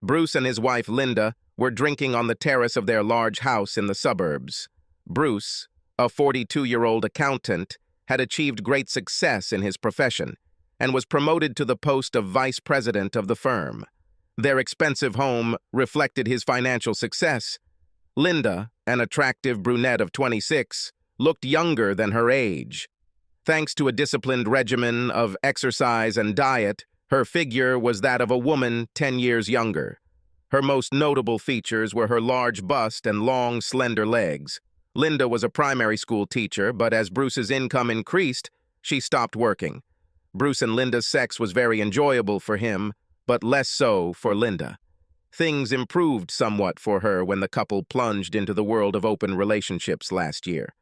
Bruce and his wife, Linda, were drinking on the terrace of their large house in the suburbs. Bruce, a 42-year-old accountant, had achieved great success in his profession and was promoted to the post of vice president of the firm. Their expensive home reflected his financial success. Linda, an attractive brunette of 26, looked younger than her age. Thanks to a disciplined regimen of exercise and diet, her figure was that of a woman 10 years younger. Her most notable features were her large bust and long, slender legs. Linda was a primary school teacher, but as Bruce's income increased, she stopped working. Bruce and Linda's sex was very enjoyable for him, but less so for Linda. Things improved somewhat for her when the couple plunged into the world of open relationships last year.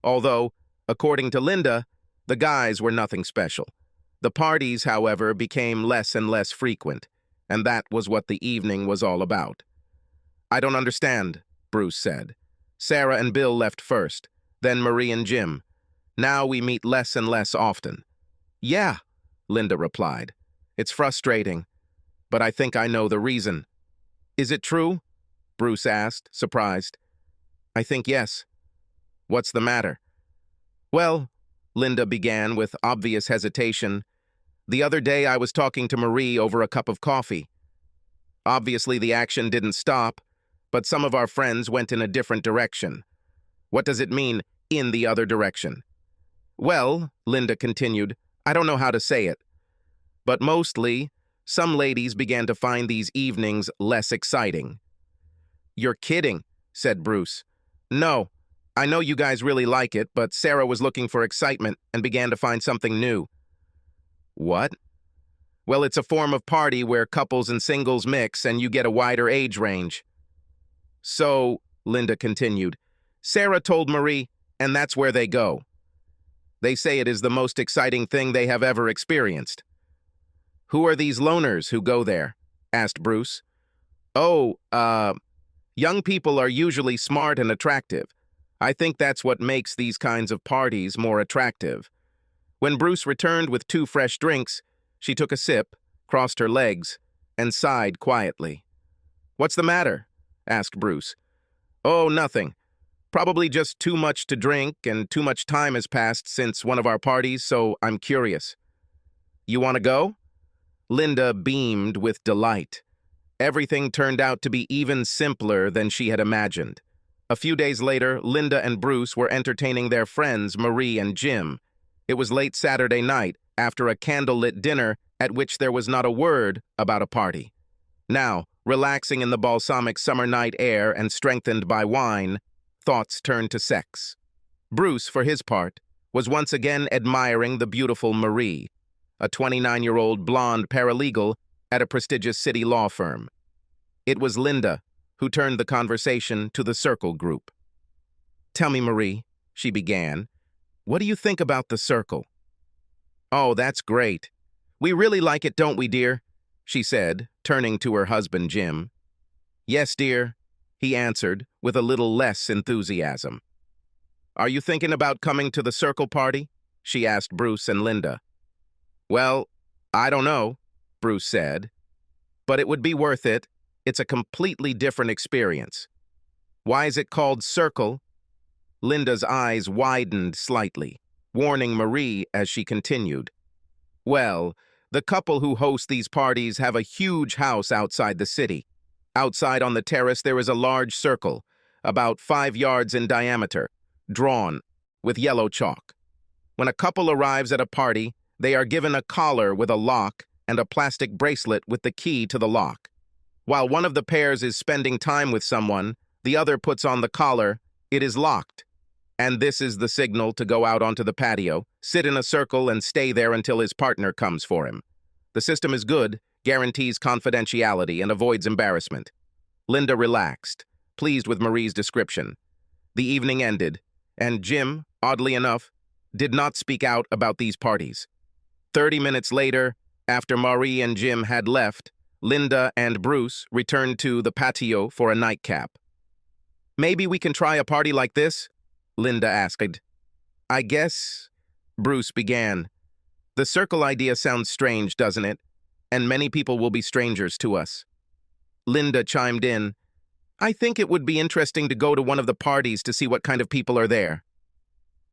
Although, according to Linda, the guys were nothing special. The parties, however, became less and less frequent, and that was what the evening was all about. "I don't understand," Bruce said. "Sarah and Bill left first, then Marie and Jim. Now we meet less and less often." "Yeah," Linda replied. "It's frustrating, but I think I know the reason." "Is it true?" Bruce asked, surprised. "I think yes." "What's the matter?" "Well," Linda began with obvious hesitation, "the other day I was talking to Marie over a cup of coffee. Obviously the action didn't stop, but some of our friends went in a different direction." "What does it mean, in the other direction?" "Well," Linda continued, "I don't know how to say it. But mostly, some ladies began to find these evenings less exciting." "You're kidding," said Bruce. "No, I know you guys really like it, but Sarah was looking for excitement and began to find something new." "What?" "Well, it's a form of party where couples and singles mix and you get a wider age range." "So," Linda continued, "Sarah told Marie, and that's where they go. They say it is the most exciting thing they have ever experienced." "Who are these loners who go there?" asked Bruce. "Oh, young people are usually smart and attractive. I think that's what makes these kinds of parties more attractive." When Bruce returned with 2 fresh drinks, she took a sip, crossed her legs, and sighed quietly. "What's the matter?" asked Bruce. "Oh, nothing. Probably just too much to drink, and too much time has passed since one of our parties, so I'm curious." "You want to go?" Linda beamed with delight. Everything turned out to be even simpler than she had imagined. A few days later, Linda and Bruce were entertaining their friends Marie and Jim. It was late Saturday night, after a candlelit dinner at which there was not a word about a party. Now, relaxing in the balsamic summer night air and strengthened by wine, thoughts turned to sex. Bruce, for his part, was once again admiring the beautiful Marie, a 29-year-old blonde paralegal at a prestigious city law firm. It was Linda who turned the conversation to the Circle group. "Tell me, Marie," she began, "what do you think about the Circle?" "Oh, that's great. We really like it, don't we, dear?" she said, turning to her husband, Jim. "Yes, dear," he answered, with a little less enthusiasm. "Are you thinking about coming to the Circle party?" she asked Bruce and Linda. "Well, I don't know," Bruce said, "but it would be worth it. It's a completely different experience." "Why is it called Circle?" Linda's eyes widened slightly, warning Marie as she continued. "Well, the couple who host these parties have a huge house outside the city. Outside on the terrace there is a large circle, about 5 yards in diameter, drawn with yellow chalk. When a couple arrives at a party, they are given a collar with a lock and a plastic bracelet with the key to the lock. While one of the pairs is spending time with someone, the other puts on the collar. It is locked. And this is the signal to go out onto the patio, sit in a circle, and stay there until his partner comes for him. The system is good, guarantees confidentiality, and avoids embarrassment." Linda relaxed, pleased with Marie's description. The evening ended, and Jim, oddly enough, did not speak out about these parties. 30 minutes later, after Marie and Jim had left, Linda and Bruce returned to the patio for a nightcap. "Maybe we can try a party like this?" Linda asked. "I guess," Bruce began. "The circle idea sounds strange, doesn't it? And many people will be strangers to us." Linda chimed in, "I think it would be interesting to go to one of the parties to see what kind of people are there.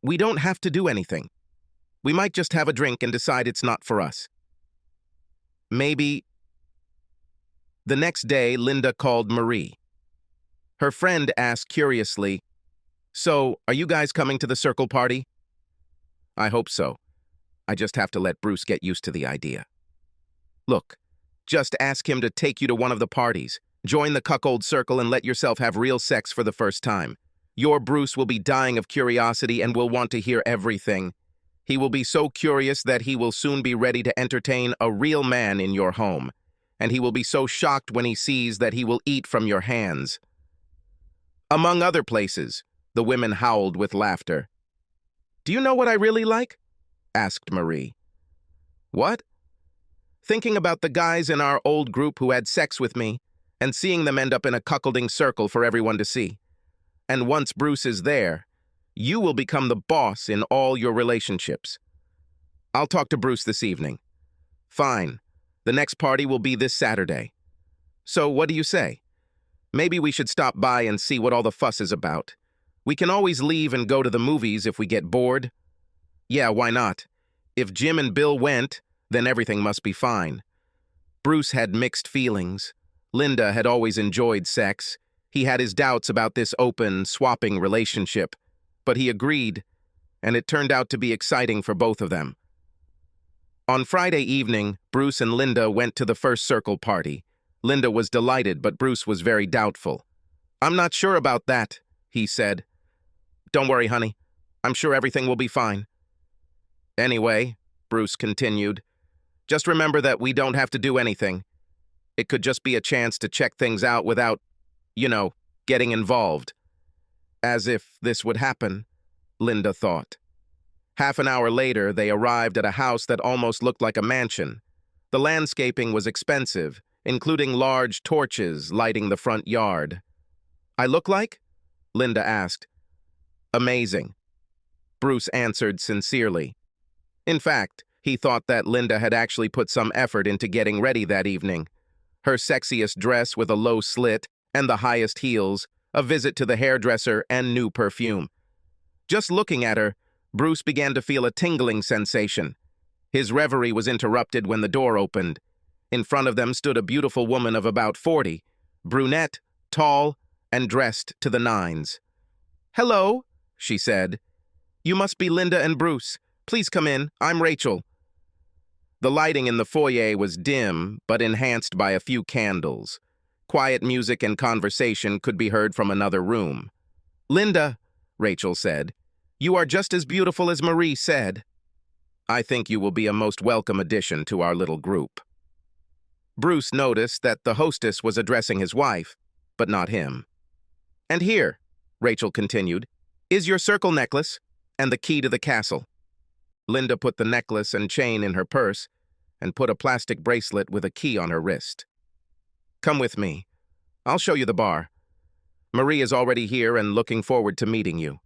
We don't have to do anything. We might just have a drink and decide it's not for us." Maybe. The next day, Linda called Marie. Her friend asked curiously, "So, are you guys coming to the circle party?" "I hope so. I just have to let Bruce get used to the idea." "Look, just ask him to take you to one of the parties. Join the cuckold circle and let yourself have real sex for the first time. Your Bruce will be dying of curiosity and will want to hear everything. He will be so curious that he will soon be ready to entertain a real man in your home, and he will be so shocked when he sees that he will eat from your hands." Among other places, the women howled with laughter. "Do you know what I really like?" asked Marie. "What?" "Thinking about the guys in our old group who had sex with me, and seeing them end up in a cuckolding circle for everyone to see. And once Bruce is there, you will become the boss in all your relationships." "I'll talk to Bruce this evening." "Fine. The next party will be this Saturday. So what do you say? Maybe we should stop by and see what all the fuss is about. We can always leave and go to the movies if we get bored." "Yeah, why not? If Jim and Bill went, then everything must be fine." Bruce had mixed feelings. Linda had always enjoyed sex. He had his doubts about this open, swapping relationship, but he agreed, and it turned out to be exciting for both of them. On Friday evening, Bruce and Linda went to the first circle party. Linda was delighted, but Bruce was very doubtful. "I'm not sure about that," he said. "Don't worry, honey. I'm sure everything will be fine." "Anyway," Bruce continued, "just remember that we don't have to do anything. It could just be a chance to check things out without, getting involved." As if this would happen, Linda thought. Half an hour later, they arrived at a house that almost looked like a mansion. The landscaping was expensive, including large torches lighting the front yard. "I look like?" Linda asked. "Amazing," Bruce answered sincerely. In fact, he thought that Linda had actually put some effort into getting ready that evening. Her sexiest dress with a low slit and the highest heels, a visit to the hairdresser, and new perfume. Just looking at her, Bruce began to feel a tingling sensation. His reverie was interrupted when the door opened. In front of them stood a beautiful woman of about 40, brunette, tall, and dressed to the nines. "Hello," she said. "You must be Linda and Bruce. Please come in. I'm Rachel." The lighting in the foyer was dim, but enhanced by a few candles. Quiet music and conversation could be heard from another room. "Linda," Rachel said, "you are just as beautiful as Marie said. I think you will be a most welcome addition to our little group." Bruce noticed that the hostess was addressing his wife, but not him. "And here," Rachel continued, "is your circle necklace and the key to the castle." Linda put the necklace and chain in her purse and put a plastic bracelet with a key on her wrist. "Come with me. I'll show you the bar. Marie is already here and looking forward to meeting you."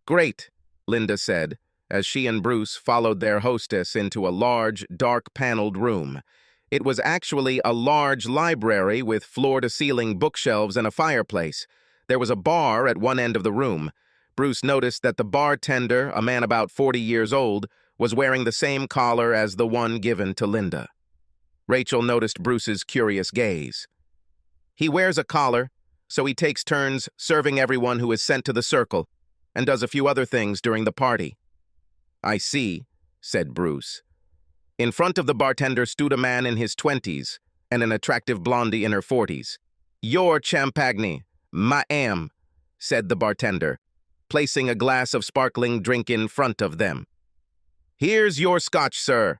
"Great," Linda said, as she and Bruce followed their hostess into a large, dark-paneled room. It was actually a large library with floor-to-ceiling bookshelves and a fireplace. There was a bar at one end of the room. Bruce noticed that the bartender, a man about 40 years old, was wearing the same collar as the one given to Linda. Rachel noticed Bruce's curious gaze. "He wears a collar, so he takes turns serving everyone who is sent to the circle, and does a few other things during the party." "I see," said Bruce. In front of the bartender stood a man in his 20s and an attractive blondie in her 40s. "Your champagne, ma'am," said the bartender, placing a glass of sparkling drink in front of them. "Here's your scotch, sir."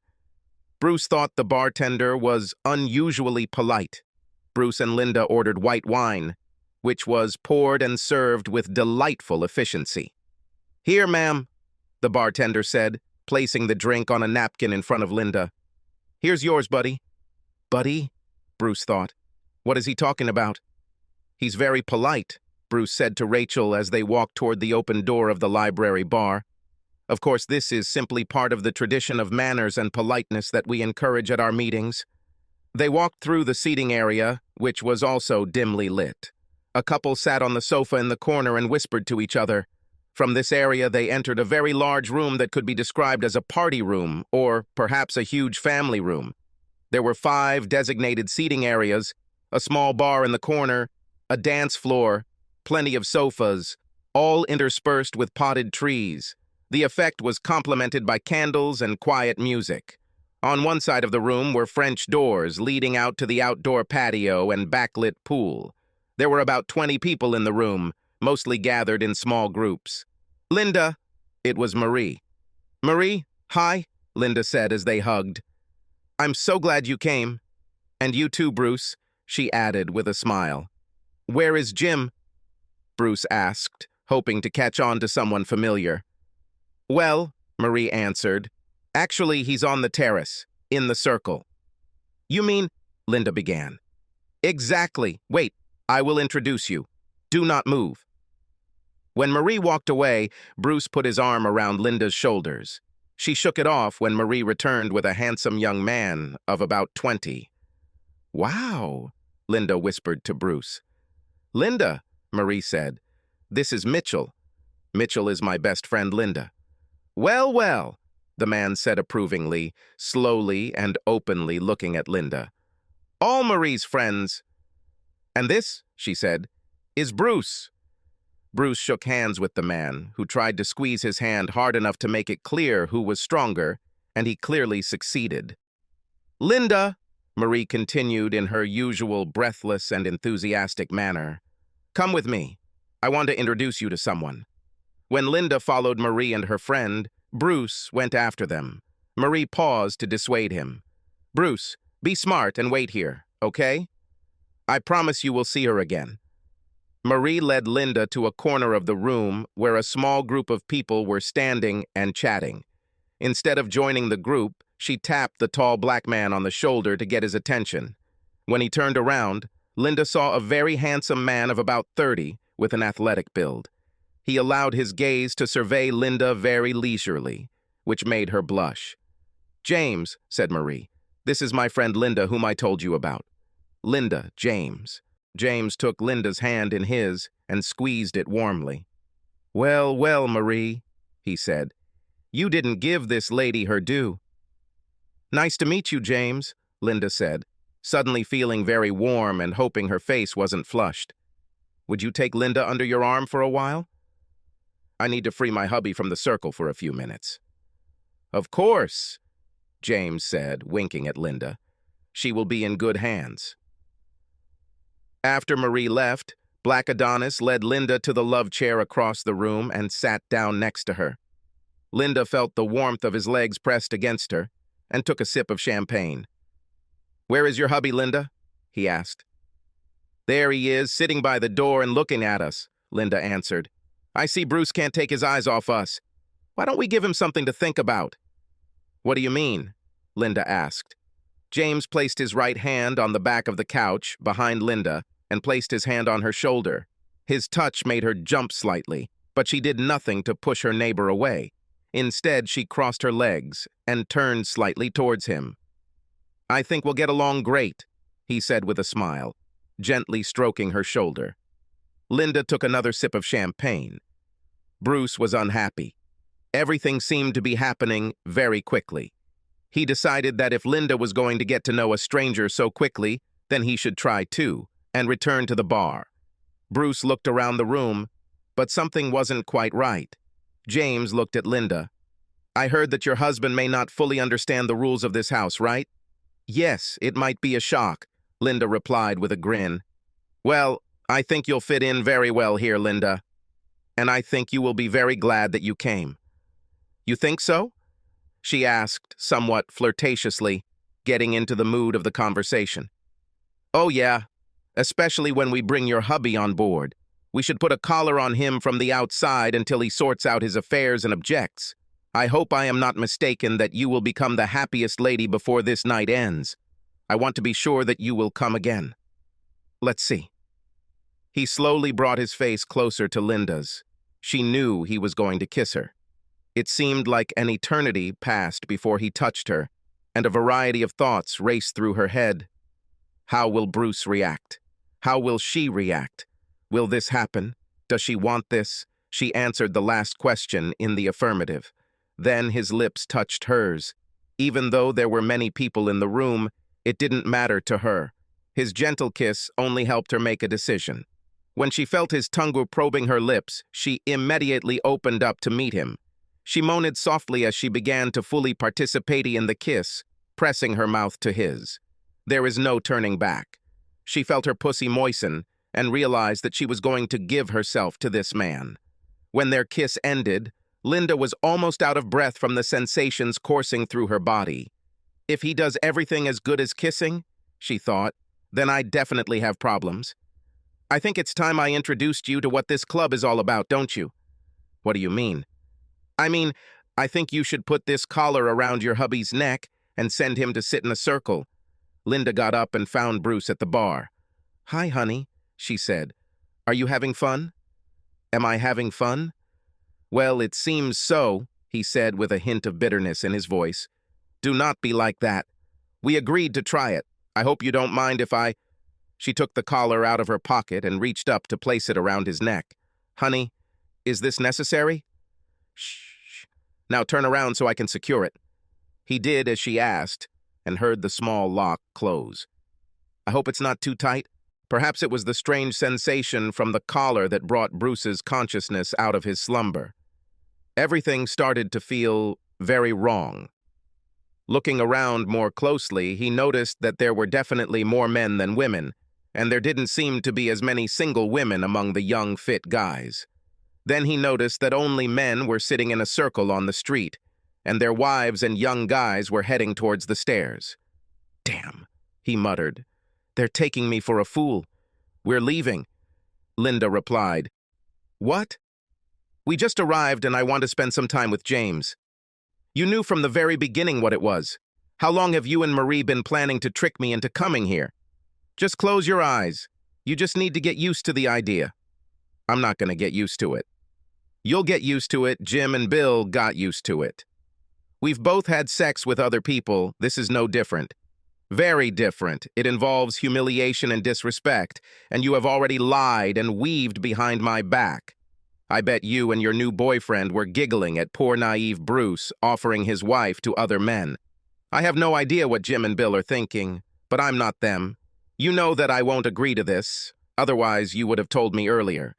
Bruce thought the bartender was unusually polite. Bruce and Linda ordered white wine, which was poured and served with delightful efficiency. "Here, ma'am," the bartender said, placing the drink on a napkin in front of Linda. "Here's yours, buddy." "Buddy?" Bruce thought. "What is he talking about?" "He's very polite," Bruce said to Rachel as they walked toward the open door of the library bar. "Of course, this is simply part of the tradition of manners and politeness that we encourage at our meetings." They walked through the seating area, which was also dimly lit. A couple sat on the sofa in the corner and whispered to each other. From this area, they entered a very large room that could be described as a party room, or perhaps a huge family room. There were 5 designated seating areas, a small bar in the corner, a dance floor, plenty of sofas, all interspersed with potted trees. The effect was complemented by candles and quiet music. On one side of the room were French doors leading out to the outdoor patio and backlit pool. There were about 20 people in the room, mostly gathered in small groups. Linda, it was Marie. Marie, hi, Linda said as they hugged. I'm so glad you came. And you too, Bruce, she added with a smile. Where is Jim? Bruce asked, hoping to catch on to someone familiar. Well, Marie answered, actually he's on the terrace, in the circle. You mean, Linda began. Exactly. Wait, I will introduce you. Do not move. When Marie walked away, Bruce put his arm around Linda's shoulders. She shook it off when Marie returned with a handsome young man of about 20. Wow, Linda whispered to Bruce. Linda, Marie said, this is Mitchell. Mitchell is my best friend, Linda. Well, well, the man said approvingly, slowly and openly looking at Linda. All Marie's friends. And this, she said, is Bruce. Bruce shook hands with the man, who tried to squeeze his hand hard enough to make it clear who was stronger, and he clearly succeeded. Linda, Marie continued in her usual breathless and enthusiastic manner, come with me. I want to introduce you to someone. When Linda followed Marie and her friend, Bruce went after them. Marie paused to dissuade him. Bruce, be smart and wait here, okay? I promise you will see her again. Marie led Linda to a corner of the room where a small group of people were standing and chatting. Instead of joining the group, she tapped the tall black man on the shoulder to get his attention. When he turned around, Linda saw a very handsome man of about 30 with an athletic build. He allowed his gaze to survey Linda very leisurely, which made her blush. James, said Marie, this is my friend Linda whom I told you about. Linda, James. James took Linda's hand in his and squeezed it warmly. Well, well, Marie, he said. You didn't give this lady her due. Nice to meet you, James, Linda said, suddenly feeling very warm and hoping her face wasn't flushed. Would you take Linda under your arm for a while? I need to free my hubby from the circle for a few minutes. Of course, James said, winking at Linda. She will be in good hands. After Marie left, Black Adonis led Linda to the love chair across the room and sat down next to her. Linda felt the warmth of his legs pressed against her and took a sip of champagne. Where is your hubby, Linda? He asked. There he is, sitting by the door and looking at us, Linda answered. I see Bruce can't take his eyes off us. Why don't we give him something to think about? What do you mean? Linda asked. James placed his right hand on the back of the couch behind Linda and placed his hand on her shoulder. His touch made her jump slightly, but she did nothing to push her neighbor away. Instead, she crossed her legs and turned slightly towards him. I think we'll get along great, he said with a smile, gently stroking her shoulder. Linda took another sip of champagne. Bruce was unhappy. Everything seemed to be happening very quickly. He decided that if Linda was going to get to know a stranger so quickly, then he should try too, and return to the bar. Bruce looked around the room, but something wasn't quite right. James looked at Linda. I heard that your husband may not fully understand the rules of this house, right? Yes, it might be a shock, Linda replied with a grin. Well, I think you'll fit in very well here, Linda. And I think you will be very glad that you came. You think so? She asked, somewhat flirtatiously, getting into the mood of the conversation. Oh yeah, especially when we bring your hubby on board. We should put a collar on him from the outside until he sorts out his affairs and objects. I hope I am not mistaken that you will become the happiest lady before this night ends. I want to be sure that you will come again. Let's see. He slowly brought his face closer to Linda's. She knew he was going to kiss her. It seemed like an eternity passed before he touched her, and a variety of thoughts raced through her head. How will Bruce react? How will she react? Will this happen? Does she want this? She answered the last question in the affirmative. Then his lips touched hers. Even though there were many people in the room, it didn't matter to her. His gentle kiss only helped her make a decision. When she felt his tongue probing her lips, she immediately opened up to meet him. She moaned softly as she began to fully participate in the kiss, pressing her mouth to his. There is no turning back. She felt her pussy moisten and realized that she was going to give herself to this man. When their kiss ended, Linda was almost out of breath from the sensations coursing through her body. If he does everything as good as kissing, she thought, then I definitely have problems. I think it's time I introduced you to what this club is all about, don't you? What do you mean? I mean, I think you should put this collar around your hubby's neck and send him to sit in a circle. Linda got up and found Bruce at the bar. Hi, honey, she said. Are you having fun? Am I having fun? Well, it seems so, he said with a hint of bitterness in his voice. Do not be like that. We agreed to try it. I hope you don't mind if I... She took the collar out of her pocket and reached up to place it around his neck. Honey, is this necessary? Shh. Now turn around so I can secure it. He did as she asked and heard the small lock close. I hope it's not too tight. Perhaps it was the strange sensation from the collar that brought Bruce's consciousness out of his slumber. Everything started to feel very wrong. Looking around more closely, he noticed that there were definitely more men than women, and there didn't seem to be as many single women among the young, fit guys. Then he noticed that only men were sitting in a circle on the street, and their wives and young guys were heading towards the stairs. Damn, he muttered. They're taking me for a fool. We're leaving. Linda replied. What? We just arrived and I want to spend some time with James. You knew from the very beginning what it was. How long have you and Marie been planning to trick me into coming here? Just close your eyes. You just need to get used to the idea. I'm not going to get used to it. You'll get used to it. Jim and Bill got used to it. We've both had sex with other people. This is no different. Very different. It involves humiliation and disrespect, and you have already lied and weaved behind my back. I bet you and your new boyfriend were giggling at poor naive Bruce offering his wife to other men. I have no idea what Jim and Bill are thinking, but I'm not them. You know that I won't agree to this, otherwise you would have told me earlier.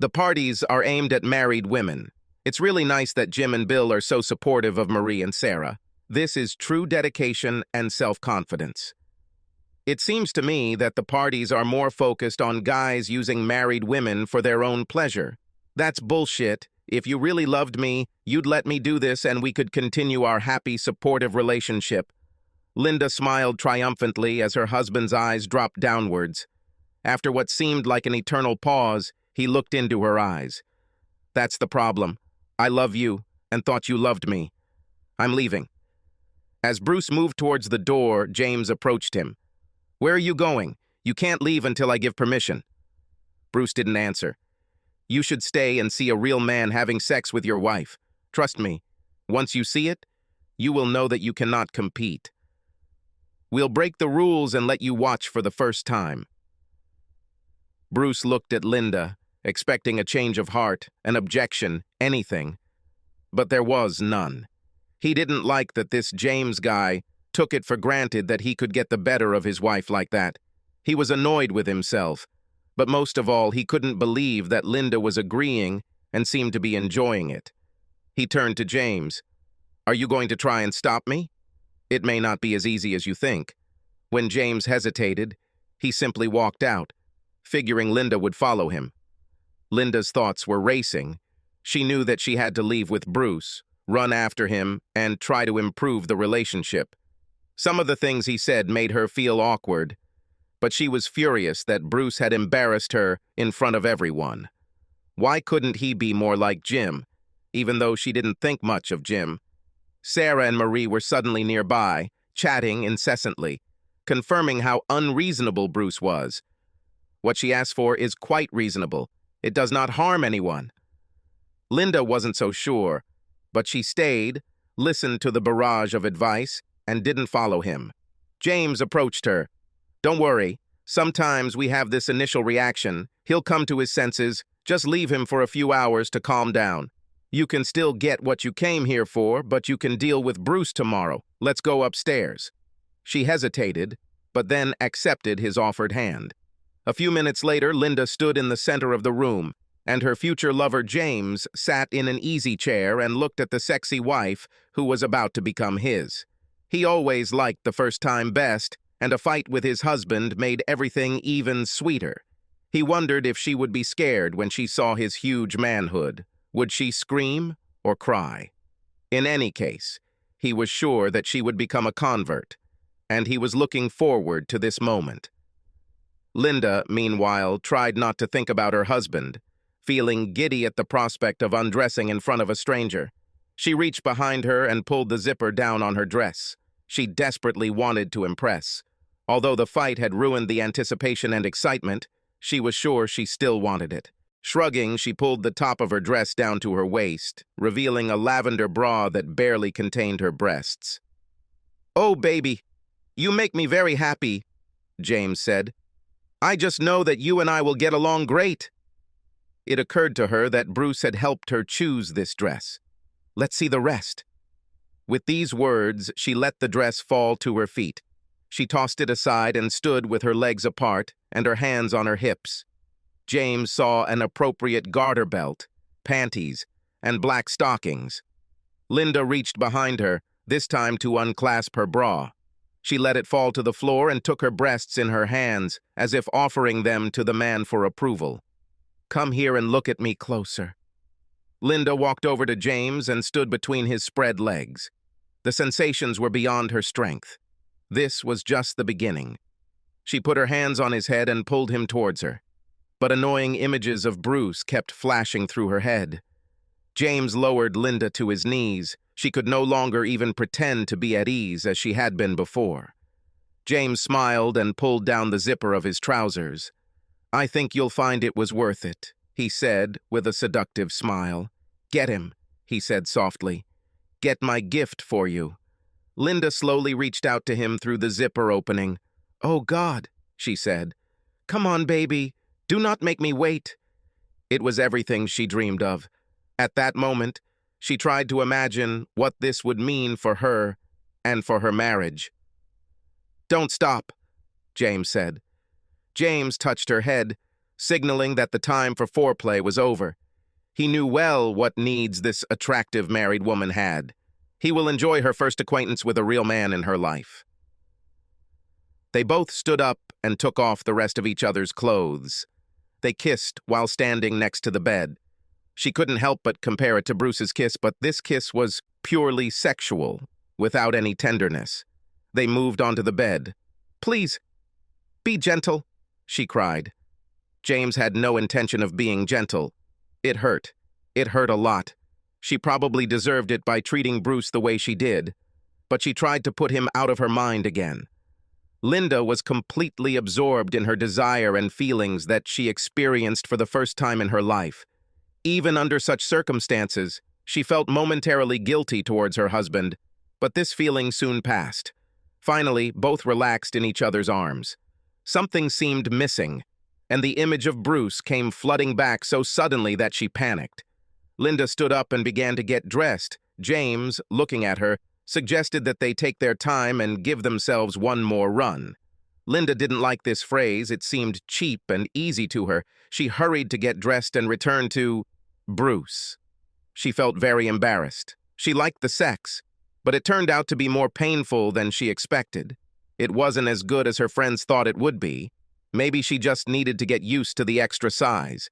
The parties are aimed at married women. It's really nice that Jim and Bill are so supportive of Marie and Sarah. This is true dedication and self-confidence. It seems to me that the parties are more focused on guys using married women for their own pleasure. That's bullshit. If you really loved me, you'd let me do this and we could continue our happy, supportive relationship. Linda smiled triumphantly as her husband's eyes dropped downwards. After what seemed like an eternal pause, he looked into her eyes. That's the problem. I love you and thought you loved me. I'm leaving. As Bruce moved towards the door, James approached him. Where are you going? You can't leave until I give permission. Bruce didn't answer. You should stay and see a real man having sex with your wife. Trust me, once you see it, you will know that you cannot compete. We'll break the rules and let you watch for the first time. Bruce looked at Linda, expecting a change of heart, an objection, anything. But there was none. He didn't like that this James guy took it for granted that he could get the better of his wife like that. He was annoyed with himself. But most of all, he couldn't believe that Linda was agreeing and seemed to be enjoying it. He turned to James. Are you going to try and stop me? It may not be as easy as you think. When James hesitated, he simply walked out, figuring Linda would follow him. Linda's thoughts were racing. She knew that she had to leave with Bruce, run after him, and try to improve the relationship. Some of the things he said made her feel awkward, but she was furious that Bruce had embarrassed her in front of everyone. Why couldn't he be more like Jim, even though she didn't think much of Jim? Sarah and Marie were suddenly nearby, chatting incessantly, confirming how unreasonable Bruce was. What she asked for is quite reasonable. It does not harm anyone. Linda wasn't so sure, but she stayed, listened to the barrage of advice, and didn't follow him. James approached her. Don't worry. Sometimes we have this initial reaction. He'll come to his senses. Just leave him for a few hours to calm down. You can still get what you came here for, but you can deal with Bruce tomorrow. Let's go upstairs." She hesitated, but then accepted his offered hand. A few minutes later, Linda stood in the center of the room, and her future lover James sat in an easy chair and looked at the sexy wife who was about to become his. He always liked the first time best, and a fight with his husband made everything even sweeter. He wondered if she would be scared when she saw his huge manhood. Would she scream or cry? In any case, he was sure that she would become a convert, and he was looking forward to this moment. Linda, meanwhile, tried not to think about her husband, feeling giddy at the prospect of undressing in front of a stranger. She reached behind her and pulled the zipper down on her dress. She desperately wanted to impress. Although the fight had ruined the anticipation and excitement, she was sure she still wanted it. Shrugging, she pulled the top of her dress down to her waist, revealing a lavender bra that barely contained her breasts. "Oh, baby, you make me very happy," James said. "I just know that you and I will get along great." It occurred to her that Bruce had helped her choose this dress. "Let's see the rest." With these words, she let the dress fall to her feet. She tossed it aside and stood with her legs apart and her hands on her hips. James saw an appropriate garter belt, panties, and black stockings. Linda reached behind her, this time to unclasp her bra. She let it fall to the floor and took her breasts in her hands, as if offering them to the man for approval. "Come here and look at me closer." Linda walked over to James and stood between his spread legs. The sensations were beyond her strength. This was just the beginning. She put her hands on his head and pulled him towards her. But annoying images of Bruce kept flashing through her head. James lowered Linda to his knees. She could no longer even pretend to be at ease as she had been before. James smiled and pulled down the zipper of his trousers. "I think you'll find it was worth it," he said with a seductive smile. "Get him," he said softly. "Get my gift for you." Linda slowly reached out to him through the zipper opening. "Oh, God," she said. "Come on, baby. Do not make me wait." It was everything she dreamed of. At that moment, she tried to imagine what this would mean for her and for her marriage. "Don't stop," James said. James touched her head, signaling that the time for foreplay was over. He knew well what needs this attractive married woman had. He will enjoy her first acquaintance with a real man in her life. They both stood up and took off the rest of each other's clothes. They kissed while standing next to the bed. She couldn't help but compare it to Bruce's kiss, but this kiss was purely sexual, without any tenderness. They moved onto the bed. "Please, be gentle," she cried. James had no intention of being gentle. It hurt. It hurt a lot. She probably deserved it by treating Bruce the way she did, but she tried to put him out of her mind again. Linda was completely absorbed in her desire and feelings that she experienced for the first time in her life. Even under such circumstances, she felt momentarily guilty towards her husband, but this feeling soon passed. Finally, both relaxed in each other's arms. Something seemed missing, and the image of Bruce came flooding back so suddenly that she panicked. Linda stood up and began to get dressed. James, looking at her, suggested that they take their time and give themselves one more run. Linda didn't like this phrase. It seemed cheap and easy to her. She hurried to get dressed and return to Bruce. She felt very embarrassed. She liked the sex, but it turned out to be more painful than she expected. It wasn't as good as her friends thought it would be. Maybe she just needed to get used to the extra size.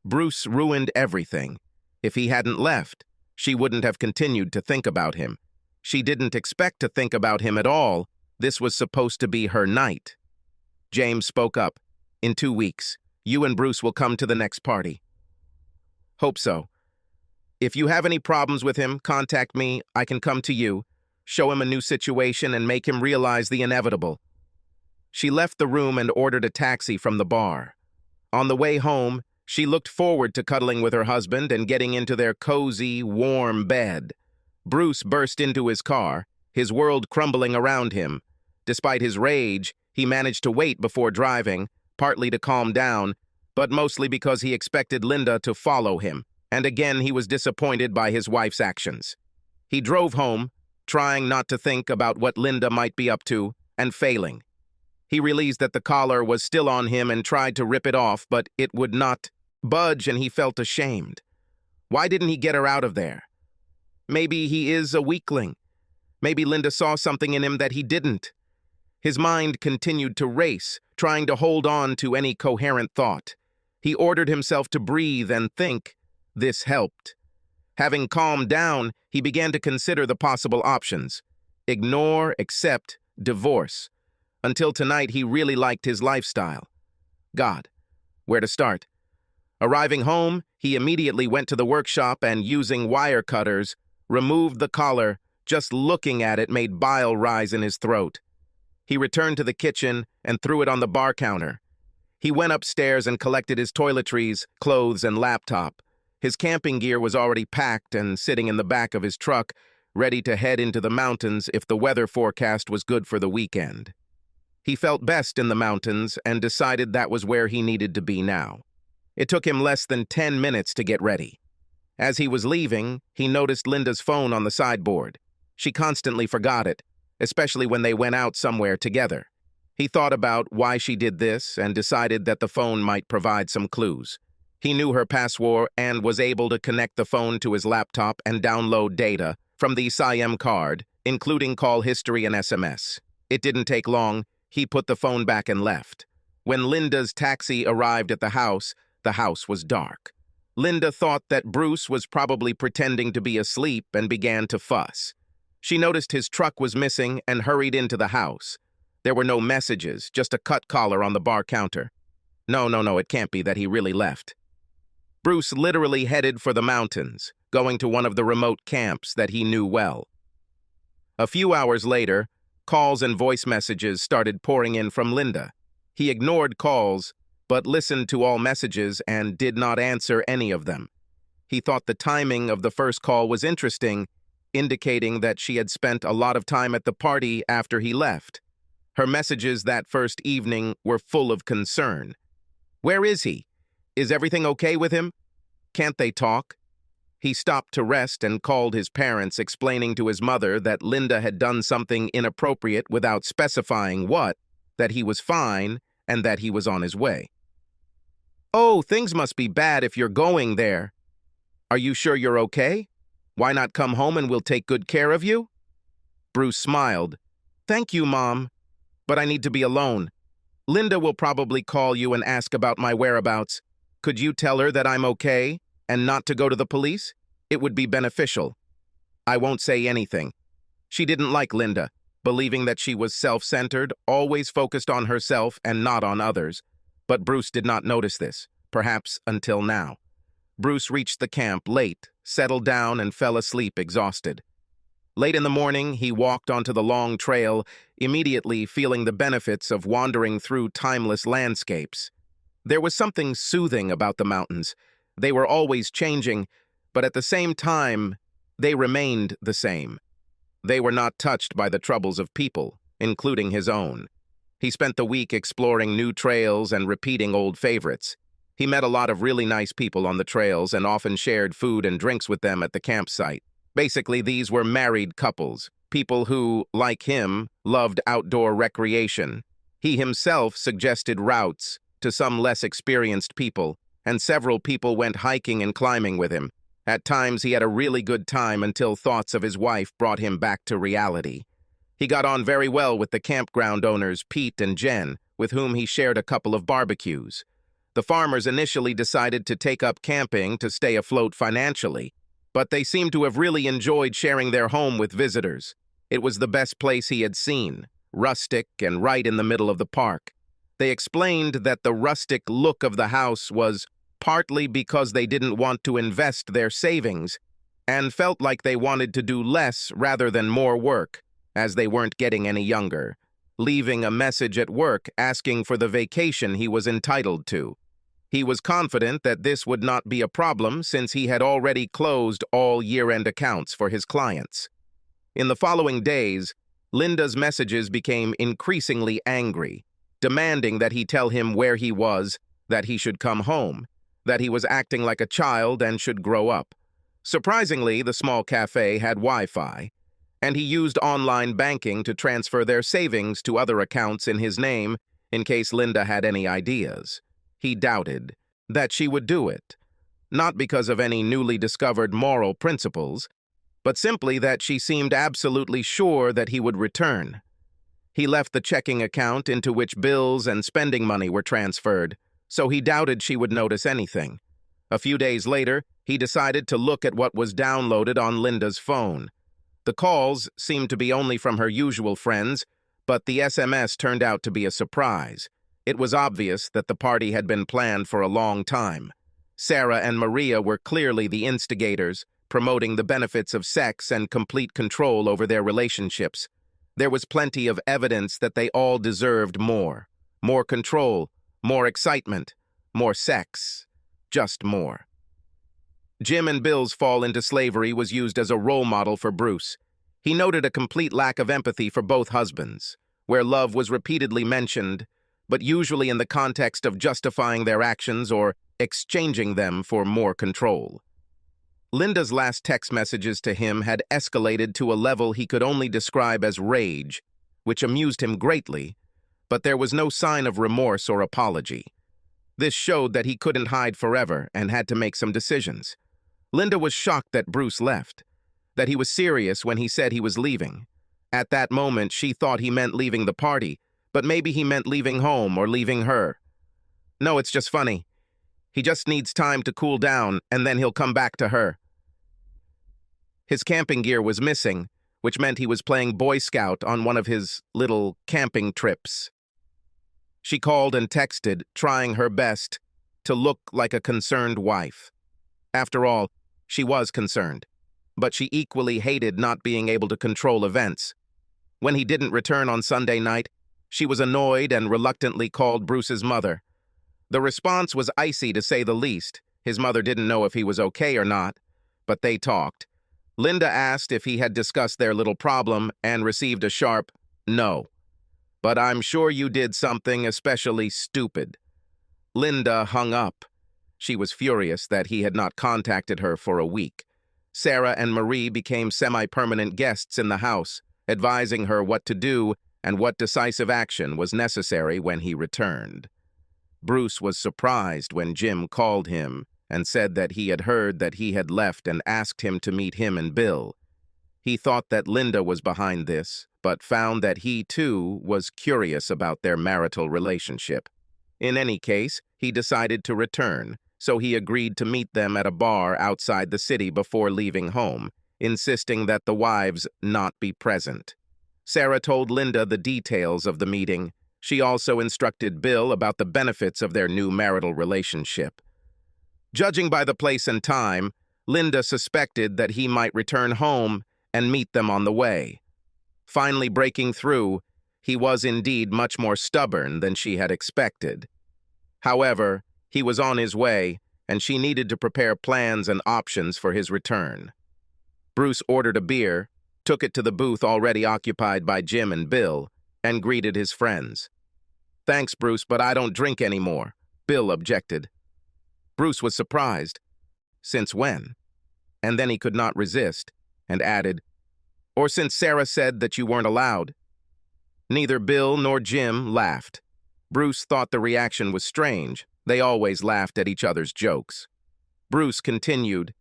Bruce ruined everything. If he hadn't left, she wouldn't have continued to think about him. She didn't expect to think about him at all. This was supposed to be her night. James spoke up. "In 2 weeks, you and Bruce will come to the next party." "Hope so. If you have any problems with him, contact me. I can come to you, show him a new situation, and make him realize the inevitable." She left the room and ordered a taxi from the bar. On the way home, she looked forward to cuddling with her husband and getting into their cozy, warm bed. Bruce burst into his car, his world crumbling around him. Despite his rage, he managed to wait before driving, partly to calm down, but mostly because he expected Linda to follow him, and again he was disappointed by his wife's actions. He drove home, trying not to think about what Linda might be up to, and failing. He realized that the collar was still on him and tried to rip it off, but it would not budge, and he felt ashamed. Why didn't he get her out of there? Maybe he is a weakling. Maybe Linda saw something in him that he didn't. His mind continued to race, trying to hold on to any coherent thought. He ordered himself to breathe and think. This helped. Having calmed down, he began to consider the possible options. Ignore, accept, divorce. Until tonight, he really liked his lifestyle. God, where to start? Arriving home, he immediately went to the workshop and, using wire cutters, removed the collar. Just looking at it made bile rise in his throat. He returned to the kitchen and threw it on the bar counter. He went upstairs and collected his toiletries, clothes, and laptop. His camping gear was already packed and sitting in the back of his truck, ready to head into the mountains if the weather forecast was good for the weekend. He felt best in the mountains and decided that was where he needed to be now. It took him less than 10 minutes to get ready. As he was leaving, he noticed Linda's phone on the sideboard. She constantly forgot it, especially when they went out somewhere together. He thought about why she did this and decided that the phone might provide some clues. He knew her password and was able to connect the phone to his laptop and download data from the SIM card, including call history and SMS. It didn't take long. He put the phone back and left. When Linda's taxi arrived at the house was dark. Linda thought that Bruce was probably pretending to be asleep and began to fuss. She noticed his truck was missing and hurried into the house. There were no messages, just a cut collar on the bar counter. No, it can't be that he really left. Bruce literally headed for the mountains, going to one of the remote camps that he knew well. A few hours later, calls and voice messages started pouring in from Linda. He ignored calls, but listened to all messages and did not answer any of them. He thought the timing of the first call was interesting, indicating that she had spent a lot of time at the party after he left. Her messages that first evening were full of concern. Where is he? Is everything okay with him? Can't they talk? He stopped to rest and called his parents, explaining to his mother that Linda had done something inappropriate without specifying what, that he was fine, and that he was on his way. Oh, things must be bad if you're going there. Are you sure you're okay? Why not come home and we'll take good care of you? Bruce smiled. Thank you, Mom, but I need to be alone. Linda will probably call you and ask about my whereabouts. Could you tell her that I'm okay and not to go to the police? It would be beneficial. I won't say anything. She didn't like Linda, believing that she was self-centered, always focused on herself and not on others. But Bruce did not notice this, perhaps until now. Bruce reached the camp late, settled down, and fell asleep exhausted. Late in the morning, he walked onto the long trail, immediately feeling the benefits of wandering through timeless landscapes. There was something soothing about the mountains. They were always changing, but at the same time, they remained the same. They were not touched by the troubles of people, including his own. He spent the week exploring new trails and repeating old favorites. He met a lot of really nice people on the trails and often shared food and drinks with them at the campsite. Basically, these were married couples, people who, like him, loved outdoor recreation. He himself suggested routes to some less experienced people, and several people went hiking and climbing with him. At times, he had a really good time until thoughts of his wife brought him back to reality. He got on very well with the campground owners, Pete and Jen, with whom he shared a couple of barbecues. The farmers initially decided to take up camping to stay afloat financially, but they seemed to have really enjoyed sharing their home with visitors. It was the best place he had seen, rustic and right in the middle of the park. They explained that the rustic look of the house was partly because they didn't want to invest their savings and felt like they wanted to do less rather than more work, as they weren't getting any younger, leaving a message at work asking for the vacation he was entitled to. He was confident that this would not be a problem since he had already closed all year-end accounts for his clients. In the following days, Linda's messages became increasingly angry, demanding that he tell him where he was, that he should come home, that he was acting like a child and should grow up. Surprisingly, the small cafe had Wi-Fi, and he used online banking to transfer their savings to other accounts in his name in case Linda had any ideas. He doubted that she would do it, not because of any newly discovered moral principles, but simply that she seemed absolutely sure that he would return. He left the checking account into which bills and spending money were transferred, so he doubted she would notice anything. A few days later, he decided to look at what was downloaded on Linda's phone. The calls seemed to be only from her usual friends, but the SMS turned out to be a surprise. It was obvious that the party had been planned for a long time. Sarah and Maria were clearly the instigators, promoting the benefits of sex and complete control over their relationships. There was plenty of evidence that they all deserved more. More control, more excitement, more sex. Just more. Jim and Bill's fall into slavery was used as a role model for Bruce. He noted a complete lack of empathy for both husbands, where love was repeatedly mentioned, but usually in the context of justifying their actions or exchanging them for more control. Linda's last text messages to him had escalated to a level he could only describe as rage, which amused him greatly, but there was no sign of remorse or apology. This showed that he couldn't hide forever and had to make some decisions. Linda was shocked that Bruce left, that he was serious when he said he was leaving. At that moment, she thought he meant leaving the party, but maybe he meant leaving home or leaving her. No, it's just funny. He just needs time to cool down, and then he'll come back to her. His camping gear was missing, which meant he was playing Boy Scout on one of his little camping trips. She called and texted, trying her best to look like a concerned wife. After all, she was concerned, but she equally hated not being able to control events. When he didn't return on Sunday night, she was annoyed and reluctantly called Bruce's mother. The response was icy, to say the least. His mother didn't know if he was okay or not, but they talked. Linda asked if he had discussed their little problem and received a sharp no. But I'm sure you did something especially stupid. Linda hung up. She was furious that he had not contacted her for a week. Sarah and Marie became semi-permanent guests in the house, advising her what to do and what decisive action was necessary when he returned. Bruce was surprised when Jim called him and said that he had heard that he had left and asked him to meet him and Bill. He thought that Linda was behind this, but found that he, too, was curious about their marital relationship. In any case, he decided to return, so he agreed to meet them at a bar outside the city before leaving home, insisting that the wives not be present. Sarah told Linda the details of the meeting. She also instructed Bill about the benefits of their new marital relationship. Judging by the place and time, Linda suspected that he might return home and meet them on the way. Finally breaking through, he was indeed much more stubborn than she had expected. However, he was on his way, and she needed to prepare plans and options for his return. Bruce ordered a beer, took it to the booth already occupied by Jim and Bill, and greeted his friends. "Thanks, Bruce, but I don't drink anymore," Bill objected. Bruce was surprised. Since when? And then he could not resist, and added, "Or since Sarah said that you weren't allowed." Neither Bill nor Jim laughed. Bruce thought the reaction was strange. They always laughed at each other's jokes. Bruce continued,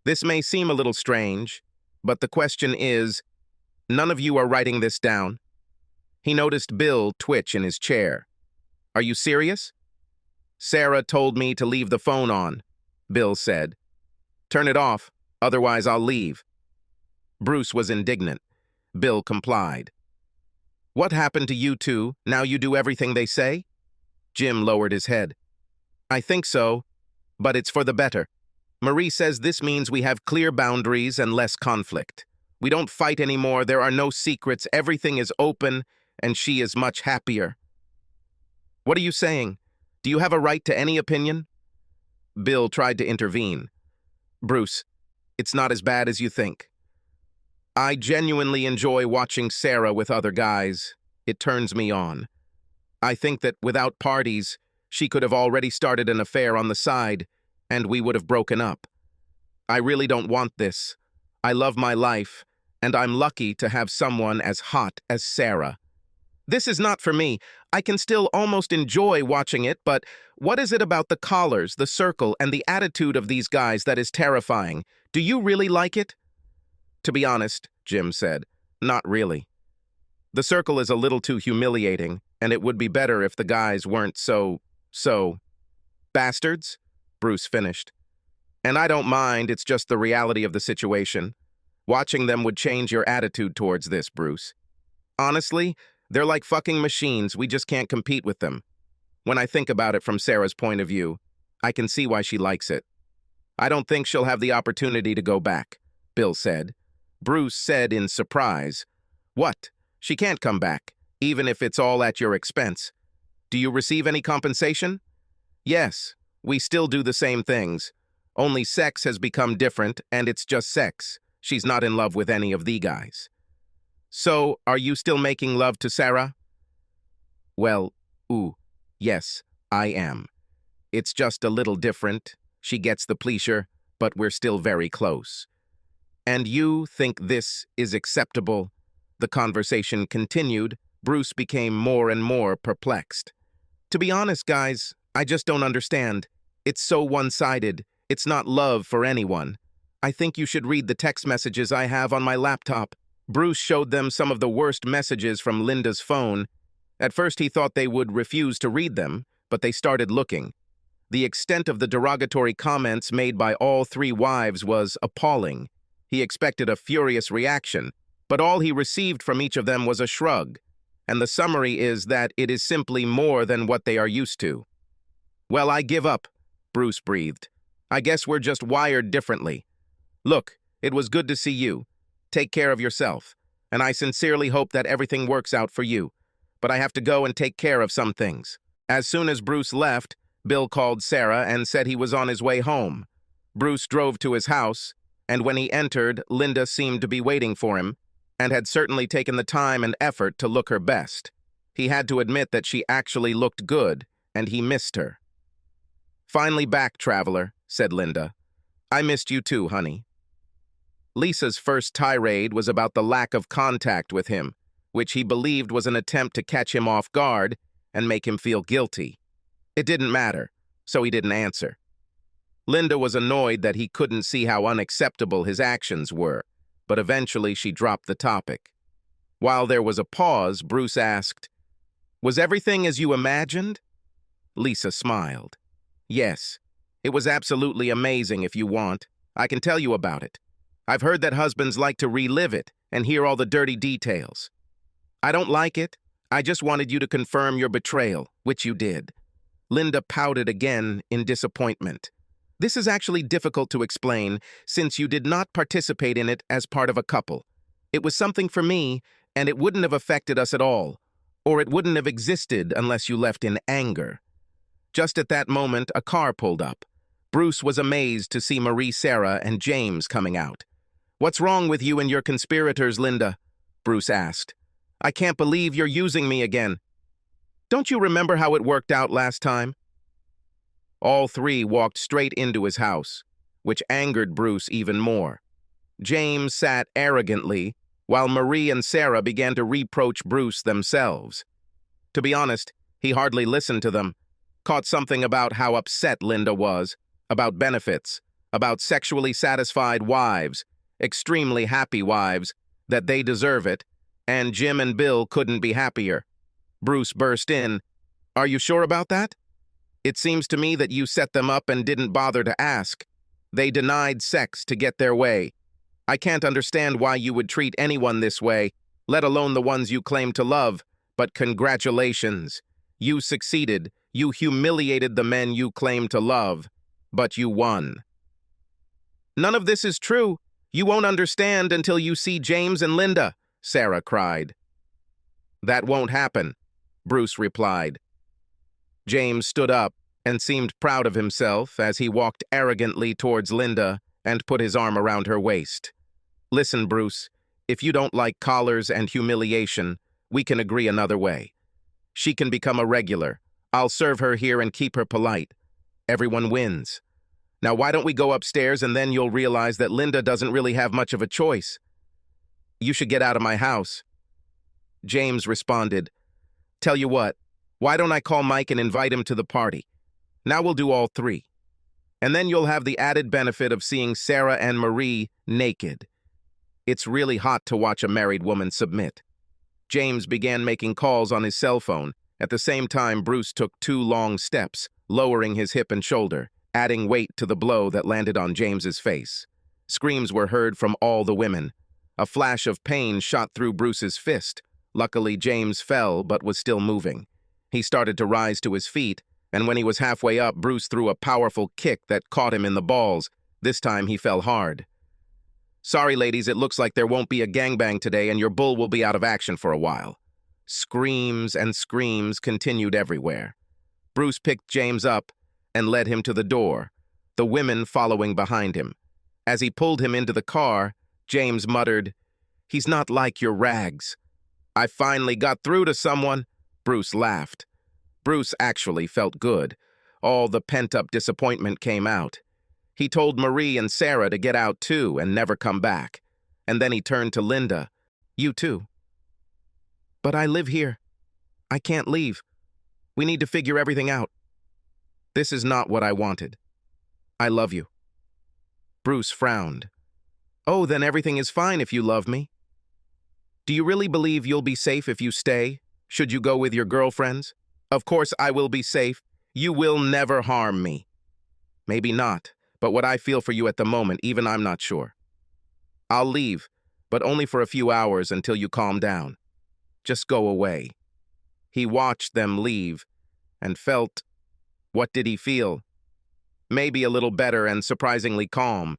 "This may seem a little strange, but the question is, none of you are writing this down." He noticed Bill twitch in his chair. "Are you serious?" "Sarah told me to leave the phone on," Bill said. "Turn it off, otherwise I'll leave." Bruce was indignant. Bill complied. "What happened to you two? Now you do everything they say?" Jim lowered his head. "I think so, but it's for the better. Marie says this means we have clear boundaries and less conflict. We don't fight anymore, there are no secrets, everything is open, and she is much happier." "What are you saying? Do you have a right to any opinion?" Bill tried to intervene. "Bruce, it's not as bad as you think." I genuinely enjoy watching Sarah with other guys. It turns me on. I think that without parties, she could have already started an affair on the side, and we would have broken up. I really don't want this. I love my life, and I'm lucky to have someone as hot as Sarah. This is not for me. I can still almost enjoy watching it, but what is it about the collars, the circle, and the attitude of these guys that is terrifying? Do you really like it? To be honest, Jim said, not really. The circle is a little too humiliating, and it would be better if the guys weren't so... Bastards? Bruce finished. And I don't mind, it's just the reality of the situation. Watching them would change your attitude towards this, Bruce. Honestly, they're like fucking machines, we just can't compete with them. When I think about it from Sarah's point of view, I can see why she likes it. I don't think she'll have the opportunity to go back, Bill said. Bruce said in surprise, What? She can't come back, even if it's all at your expense. Do you receive any compensation? Yes, we still do the same things. Only sex has become different, and it's just sex. She's not in love with any of the guys. So, are you still making love to Sarah? Well, yes, I am. It's just a little different. She gets the pleasure, but we're still very close. And you think this is acceptable? The conversation continued. Bruce became more and more perplexed. To be honest, guys, I just don't understand. It's so one-sided. It's not love for anyone. I think you should read the text messages I have on my laptop. Bruce showed them some of the worst messages from Linda's phone. At first he thought they would refuse to read them, but they started looking. The extent of the derogatory comments made by all three wives was appalling. He expected a furious reaction, but all he received from each of them was a shrug, and the summary is that it is simply more than what they are used to. Well, I give up, Bruce breathed. I guess we're just wired differently. Look, it was good to see you. Take care of yourself, and I sincerely hope that everything works out for you. But I have to go and take care of some things. As soon as Bruce left, Bill called Sarah and said he was on his way home. Bruce drove to his house, and when he entered, Linda seemed to be waiting for him, and had certainly taken the time and effort to look her best. He had to admit that she actually looked good, and he missed her. Finally back, traveler, said Linda. I missed you too, honey. Lisa's first tirade was about the lack of contact with him, which he believed was an attempt to catch him off guard and make him feel guilty. It didn't matter, so he didn't answer. Linda was annoyed that he couldn't see how unacceptable his actions were, but eventually she dropped the topic. While there was a pause, Bruce asked, Was everything as you imagined? Lisa smiled. Yes, it was absolutely amazing if you want. I can tell you about it. I've heard that husbands like to relive it and hear all the dirty details. I don't like it. I just wanted you to confirm your betrayal, which you did. Linda pouted again in disappointment. This is actually difficult to explain since you did not participate in it as part of a couple. It was something for me, and it wouldn't have affected us at all, or it wouldn't have existed unless you left in anger. Just at that moment, a car pulled up. Bruce was amazed to see Marie, Sarah, and James coming out. What's wrong with you and your conspirators, Linda? Bruce asked. I can't believe you're using me again. Don't you remember how it worked out last time? All three walked straight into his house, which angered Bruce even more. James sat arrogantly, while Marie and Sarah began to reproach Bruce themselves. To be honest, he hardly listened to them, caught something about how upset Linda was, about benefits, about sexually satisfied wives, extremely happy wives, that they deserve it, and Jim and Bill couldn't be happier. Bruce burst in. Are you sure about that? It seems to me that you set them up and didn't bother to ask. They denied sex to get their way. I can't understand why you would treat anyone this way, let alone the ones you claim to love, but congratulations. You succeeded. You humiliated the men you claim to love, but you won. None of this is true. You won't understand until you see James and Linda, Sarah cried. That won't happen, Bruce replied. James stood up and seemed proud of himself as he walked arrogantly towards Linda and put his arm around her waist. Listen, Bruce, If you don't like collars and humiliation, we can agree another way. She can become a regular. I'll serve her here and keep her polite. Everyone wins. Now why don't we go upstairs and then you'll realize that Linda doesn't really have much of a choice. You should get out of my house. James responded, Tell you what, why don't I call Mike and invite him to the party? Now we'll do all three. And then you'll have the added benefit of seeing Sarah and Marie naked. It's really hot to watch a married woman submit. James began making calls on his cell phone. At the same time, Bruce took 2 long steps, lowering his hip and shoulder, adding weight to the blow that landed on James's face. Screams were heard from all the women. A flash of pain shot through Bruce's fist. Luckily, James fell but was still moving. He started to rise to his feet, and when he was halfway up, Bruce threw a powerful kick that caught him in the balls. This time, he fell hard. Sorry, ladies, it looks like there won't be a gangbang today and your bull will be out of action for a while. Screams and screams continued everywhere. Bruce picked James up and led him to the door, the women following behind him. As he pulled him into the car, James muttered, He's not like your rags. I finally got through to someone. Bruce laughed. Bruce actually felt good. All the pent-up disappointment came out. He told Marie and Sarah to get out too and never come back. And then he turned to Linda. You too. But I live here. I can't leave. We need to figure everything out. This is not what I wanted. I love you. Bruce frowned. Oh, then everything is fine if you love me. Do you really believe you'll be safe if you stay? Should you go with your girlfriends? Of course I will be safe. You will never harm me. Maybe not, but what I feel for you at the moment, even I'm not sure. I'll leave, but only for a few hours until you calm down. Just go away. He watched them leave and felt... What did he feel? Maybe a little better and surprisingly calm.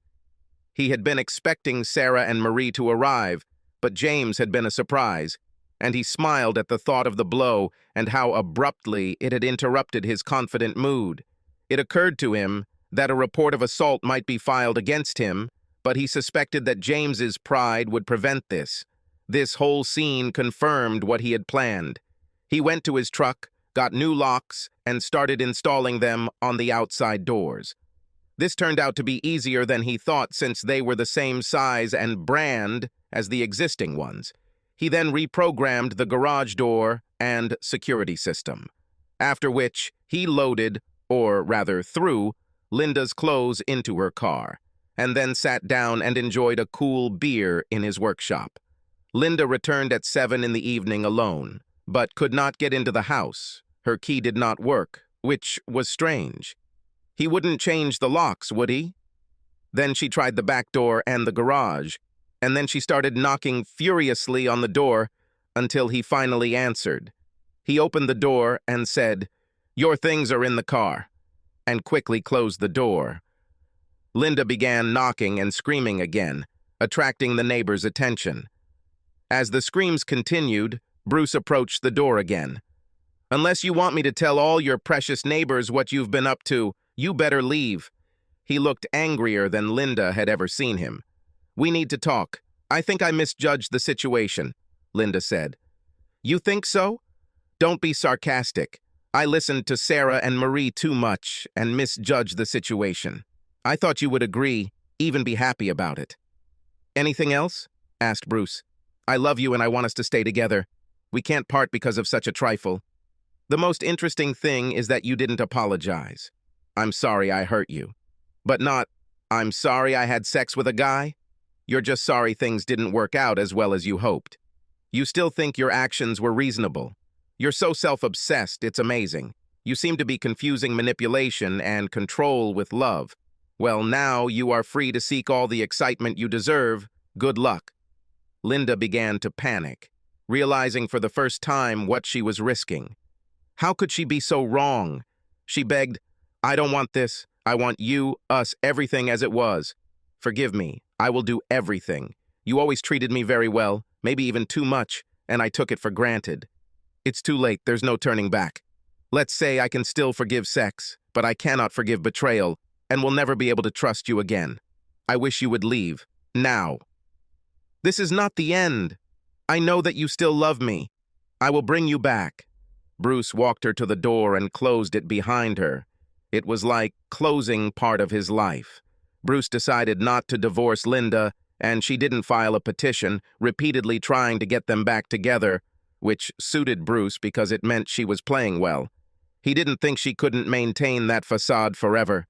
He had been expecting Sarah and Marie to arrive, but James had been a surprise, and he smiled at the thought of the blow and how abruptly it had interrupted his confident mood. It occurred to him that a report of assault might be filed against him, but he suspected that James's pride would prevent this. This whole scene confirmed what he had planned. He went to his truck, got new locks, and started installing them on the outside doors. This turned out to be easier than he thought since they were the same size and brand as the existing ones. He then reprogrammed the garage door and security system, after which he loaded, or rather threw, Linda's clothes into her car, and then sat down and enjoyed a cool beer in his workshop. Linda returned at 7 in the evening alone, but could not get into the house. Her key did not work, which was strange. He wouldn't change the locks, would he? Then she tried the back door and the garage, and then she started knocking furiously on the door until he finally answered. He opened the door and said, "Your things are in the car," and quickly closed the door. Linda began knocking and screaming again, attracting the neighbors' attention. As the screams continued, Bruce approached the door again. "Unless you want me to tell all your precious neighbors what you've been up to, you better leave." He looked angrier than Linda had ever seen him. "We need to talk. I think I misjudged the situation," Linda said. "You think so? Don't be sarcastic. I listened to Sarah and Marie too much and misjudged the situation. I thought you would agree, even be happy about it." "Anything else?" asked Bruce. "I love you and I want us to stay together. We can't part because of such a trifle. The most interesting thing is that you didn't apologize. I'm sorry I hurt you. But not, I'm sorry I had sex with a guy. You're just sorry things didn't work out as well as you hoped. You still think your actions were reasonable. You're so self-obsessed, it's amazing. You seem to be confusing manipulation and control with love. Well, now you are free to seek all the excitement you deserve. Good luck." Linda began to panic, realizing for the first time what she was risking. How could she be so wrong? She begged, "I don't want this. I want you, us, everything as it was. Forgive me. I will do everything. You always treated me very well, maybe even too much, and I took it for granted. It's too late. There's no turning back. Let's say I can still forgive sex, but I cannot forgive betrayal, and will never be able to trust you again. I wish you would leave. Now." This is not the end. I know that you still love me. I will bring you back." Bruce walked her to the door and closed it behind her. It was like closing part of his life. Bruce decided not to divorce Linda, and she didn't file a petition, repeatedly trying to get them back together, which suited Bruce because it meant she was playing well. He didn't think she couldn't maintain that facade forever.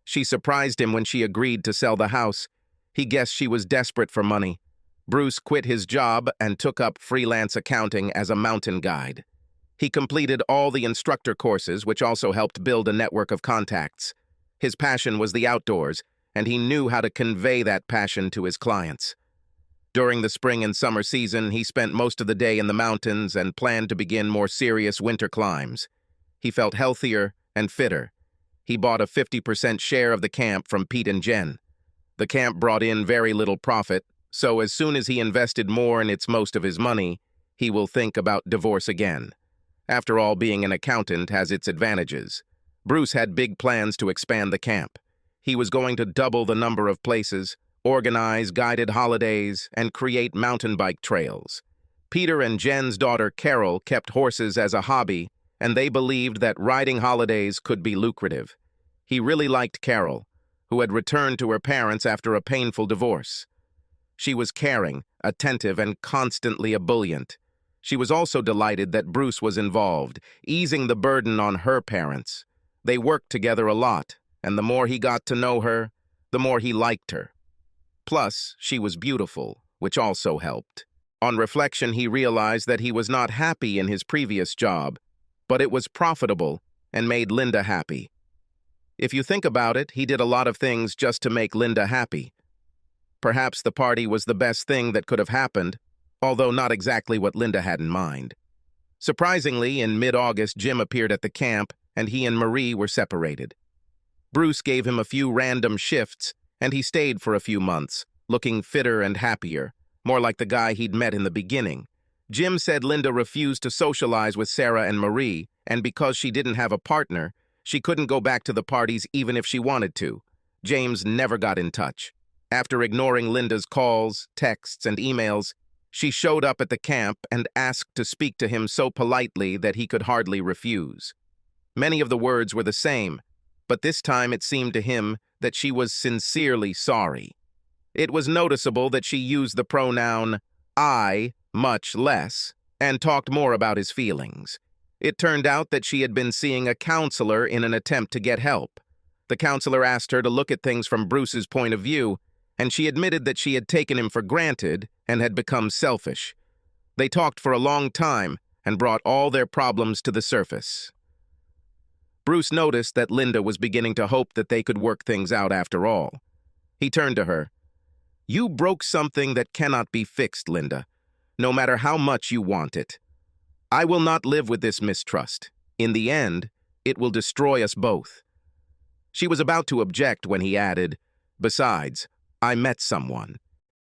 She surprised him when she agreed to sell the house. He guessed she was desperate for money. Bruce quit his job and took up freelance accounting as a mountain guide. He completed all the instructor courses, which also helped build a network of contacts. His passion was the outdoors, and he knew how to convey that passion to his clients. During the spring and summer season, he spent most of the day in the mountains and planned to begin more serious winter climbs. He felt healthier and fitter. He bought a 50% share of the camp from Pete and Jen. The camp brought in very little profit, so as soon as he invested more in its most of his money, he will think about divorce again. After all, being an accountant has its advantages. Bruce had big plans to expand the camp. He was going to double the number of places, organize guided holidays, and create mountain bike trails. Peter and Jen's daughter Carol kept horses as a hobby, and they believed that riding holidays could be lucrative. He really liked Carol, who had returned to her parents after a painful divorce. She was caring, attentive, and constantly ebullient. She was also delighted that Bruce was involved, easing the burden on her parents. They worked together a lot, and the more he got to know her, the more he liked her. Plus, she was beautiful, which also helped. On reflection, he realized that he was not happy in his previous job, but it was profitable and made Linda happy. If you think about it, he did a lot of things just to make Linda happy. Perhaps the party was the best thing that could have happened, although not exactly what Linda had in mind. Surprisingly, in mid-August, Jim appeared at the camp, and he and Marie were separated. Bruce gave him a few random shifts, and he stayed for a few months, looking fitter and happier, more like the guy he'd met in the beginning. Jim said Linda refused to socialize with Sarah and Marie, and because she didn't have a partner, she couldn't go back to the parties even if she wanted to. James never got in touch. After ignoring Linda's calls, texts, and emails, she showed up at the camp and asked to speak to him so politely that he could hardly refuse. Many of the words were the same, but this time it seemed to him that she was sincerely sorry. It was noticeable that she used the pronoun I much less and talked more about his feelings. It turned out that she had been seeing a counselor in an attempt to get help. The counselor asked her to look at things from Bruce's point of view, and she admitted that she had taken him for granted and had become selfish. They talked for a long time and brought all their problems to the surface. Bruce noticed that Linda was beginning to hope that they could work things out after all. He turned to her. "You broke something that cannot be fixed, Linda, no matter how much you want it. I will not live with this mistrust. In the end, it will destroy us both." She was about to object when he added, "Besides, I met someone."